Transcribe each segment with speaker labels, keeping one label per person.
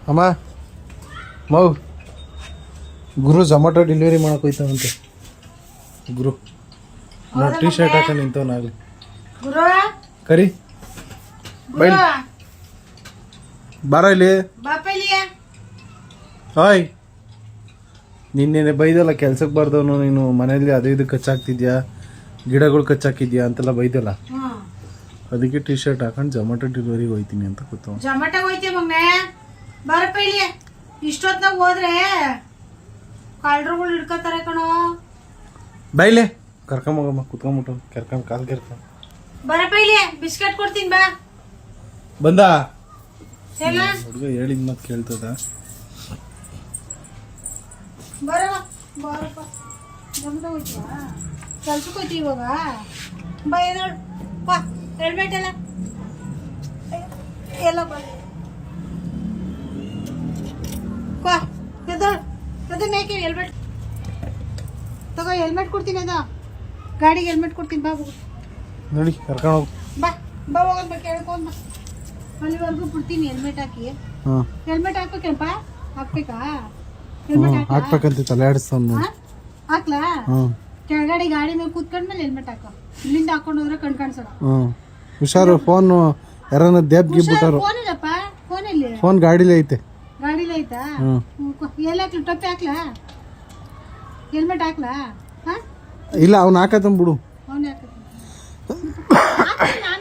Speaker 1: ಅಮ್ಮ ಮೌ ಗುರು Zomato delivery ಮಾಡಕ್ಕೆ ಹೋಯ್ತಾವಂತೆ ಗುರು ನೋಡಿ ಟೀ ಶರ್ಟ್ ಹಾಕೊಂಡು ನಿಂತವನಾಗಲಿ ಕರಿ ಬೈ ಬಾರ ಇಲ್ಲಿ ಹಾಯ್ ನಿನ್ನೆ ಬೈದಲ್ಲ ಕೆಲ್ಸಕ್ಕೆ ಬರ್ದವನು ನೀನು ಮನೇಲಿ ಅದು ಇದು ಕಚ್ಚಾಕ್ತಿದ್ಯಾ ಗಿಡಗಳು ಕಚ್ಚಾಕಿದ್ಯಾ ಅಂತೆಲ್ಲ ಬೈದಲ್ಲ ಅದಕ್ಕೆ ಟೀ ಶರ್ಟ್ ಹಾಕೊಂಡು ಝೊಮ್ಯಾಟೊ ಡೆಲಿವರಿಗೆ ಹೋಯ್ತೀನಿ ಅಂತ ಕೂತವ
Speaker 2: ಝೊಮ್ಯಾಟೊ ಹೋಯ್ತಿ ಮಗ್ನೆ ಬಾರಪ್ಪ ಇಲ್ಲಿ ಇಷ್ಟೊತ್ನಾಗ ಹೋದ್ರೆ ಕಾಲ್ಡ್ರುಗಳು ಹಿಡ್ಕೋತಾರೆ ಕಣೋ
Speaker 1: ಬೈಲೆ ಕರ್ಕೊಂಬಗಮ್ಮ ಕುತ್ಕೊಂಬಿಟ್ಟು ಕೆರ್ಕೊಂಡು ಕಾಲ್ ಕೆರ್ಕೊಂಡು
Speaker 2: ಬರಪ್ಪ ಇಲ್ಲಿ ಬಿಸ್ಕೆಟ್ ಕೊಡ್ತೀನಿ ಬಾ
Speaker 1: ಬಂದ
Speaker 2: ಎಲ್ಲ
Speaker 1: ಹುಡುಗ ಹೇಳಿದ ಮಾತು ಕೇಳ್ತದ
Speaker 2: ಬಾರಪ್ಪ ಝೊಮ್ಯಾಟೊ ಹೋಯ್ತೀವ ಕೆಲ್ಸಕ್ಕೆ ಹೋಯ್ತಿ ಇವಾಗ ಬಾ ಎದೋಳು ಬಾ ಹೆಲ್ಮೆಟ್ ಎಲ್ಲ ಎಲ್ಲ ಬಾ ಬಾ ಎದೋಳು ಅದೇ ಮೇಕೆ ಹೆಲ್ಮೆಟ್ ತಗೋ ಹೆಲ್ಮೆಟ್ ಕೊಡ್ತೀನಿ ಅದ ಗಾಡಿಗೆ ಹೆಲ್ಮೆಟ್ ಕೊಡ್ತೀನಿ ಬಾ ಹೋಗು
Speaker 1: ನೋಡಿ ಕರ್ಕೊಂಡು ಹೋಗು
Speaker 2: ಬಾ ಬಾ ಹೋಗೋದು ಬಾ ಕೇಳ್ಕೊಂಡು ಬಾ ಅಲ್ಲಿವರೆಗೂ ಬಿಡ್ತೀನಿ ಹೆಲ್ಮೆಟ್ ಹಾಕಿ
Speaker 1: ಹಾಂ
Speaker 2: ಹೆಲ್ಮೆಟ್ ಹಾಕ್ಬೇಕೇನಪ್ಪ ಹಾಕ್ಬೇಕಾ ಹೆಲ್ಮೆಟ್
Speaker 1: ಹಾಕ್ಬೇಕಂತ ತಲೆ ಆಡಿಸ್ತಾವ
Speaker 2: ಹಾಕ್ಲಾ
Speaker 1: ಹ್ಞೂ
Speaker 2: ಕೆಳಗಡೆ ಗಾಡಿ ಮೇಲೆ ಕೂತ್ಕೊಂಡ್ಮೇಲೆ ಹೆಲ್ಮೆಟ್ ಹಾಕೋ ಇಲ್ಲಿಂದ ಹಾಕೊಂಡು ಹೋದ್ರೆ ಕಣ್ ಕಾಣಿಸೋಣ
Speaker 1: ಹ್ಞೂ ಹುಷಾರು ಫೋನು ಯಾರನ್ನ ದೇಬ್ ಗಿಬ್ಬಿಟ್ಟಾರು
Speaker 2: ಫೋನ್ ಇಲ್ಲಪ್ಪ ಫೋನ್ ಇಲ್ಲಿ
Speaker 1: ಫೋನ್ ಗಾಡಿಲೇ ಐತೆ
Speaker 2: ಗಾಡಿಲಿ ಆಯ್ತಾ
Speaker 1: ಹ್ಞೂ
Speaker 2: ಎಲ್ಲ ಹಾಕ್ಲಿ ಟೊಪ್ಪೆ ಹಾಕ್ಲಾ ಹೆಲ್ಮೆಟ್ ಹಾಕ್ಲಾ ಹಾ
Speaker 1: ಇಲ್ಲ ಅವ್ನು ಹಾಕತ್ತಂದು ಬಿಡು
Speaker 2: ಅವನೇ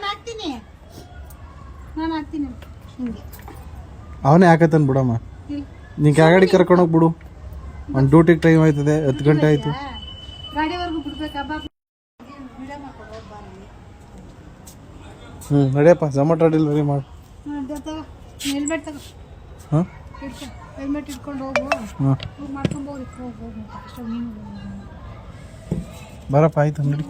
Speaker 2: ಹಾಕ್ತೀನಿ ನಾನು ಹಾಕ್ತೀನಿ ಹಿಂಗೆ
Speaker 1: ಅವನೇ ಹಾಕತ್ತನ್ ಬಿಡಮ್ಮ
Speaker 2: ಇಲ್ಲಿ
Speaker 1: ನೀನು ಕೆಳಗಡೆ ಕರ್ಕೊಂಡೋಗಿ ಬಿಡು ಅವ್ನು ಡ್ಯೂಟಿಗೆ ಟೈಮ್ ಆಯ್ತದೆ 10 ಗಂಟೆ ಆಯಿತು
Speaker 2: ಗಾಡಿವರೆಗೂ ಬಿಡ್ಬೇಕಾ ಬಾ ವಿಡಿಯೋ ಮಾಡ್ಕೊಂಡು ಹೋಗ್ಬಾ
Speaker 1: ನಡಿಯಪ್ಪ ಝೊಮ್ಯಾಟೊ ಡೆಲಿವರಿ ಮಾಡು
Speaker 2: ತಗೋ ಹೆಲ್ಮೆಟ್ ತಗೋ
Speaker 1: ಹಾಂ
Speaker 2: ಇಟ್ಕೊ ಹೆಲ್ಮೆಟ್ ಇಟ್ಕೊಂಡು ಹೋಗು
Speaker 1: ಹಾಂ
Speaker 2: ಹೋಗಿ ಮಾಡ್ಕೊಂಡು ಹೋಗಿ ಹೋಗು ಅಷ್ಟೇ ನೀನು
Speaker 1: ಬರಪ್ಪ ಆಯ್ತು ನಡಿ